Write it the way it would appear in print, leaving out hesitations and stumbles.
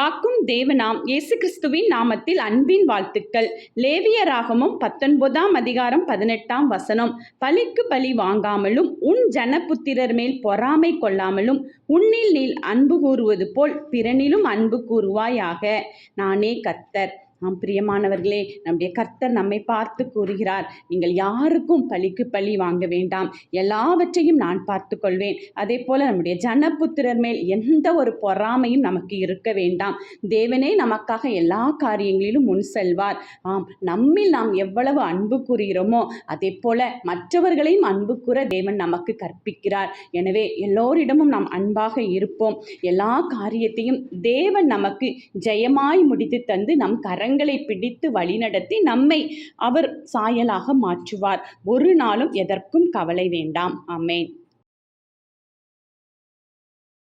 காக்கும் தேவனாம் இயேசு கிறிஸ்துவின் நாமத்தில் அன்பின் வாழ்த்துக்கள். லேவியராகமம் 19ஆம் அதிகாரம் 18ஆம் வசனம். பலிக்கு பலி வாங்காமலும் உன் ஜனபுத்திரர் மேல் பொறாமை கொள்ளாமலும் உன்னில் நீ அன்பு கூறுவது போல் பிறனிலும் அன்பு கூறுவாயாக. நானே கர்த்தர். பிரியமானவர்களே, நம்முடைய கர்த்தர் நம்மை பார்த்து கூறுகிறார், நீங்கள் யாருக்கும் பலிக்கு பலி வாங்க வேண்டாம், எல்லாவற்றையும் நான் பார்த்து கொள்வேன். அதே போல நம்முடைய ஜனபுத்திரர் மேல் எந்த ஒரு பொறாமையும் நமக்கு இருக்க வேண்டாம். தேவனே நமக்காக எல்லா காரியங்களிலும் முன் செல்வார். நம்மில் நாம் எவ்வளவு அன்பு கூறுகிறோமோ அதே போல மற்றவர்களையும் அன்பு கூற தேவன் நமக்கு கற்பிக்கிறார். எனவே எல்லோரிடமும் நாம் அன்பாக இருப்போம். எல்லா காரியத்தையும் தேவன் நமக்கு ஜெயமாய் முடித்து தந்து நம் கரங்களை பிடித்து வழிநடத்தி நம்மை அவர் சாயலாக மாற்றுவார். ஒரு நாளும் எதற்கும் கவலை வேண்டாம். ஆமென்.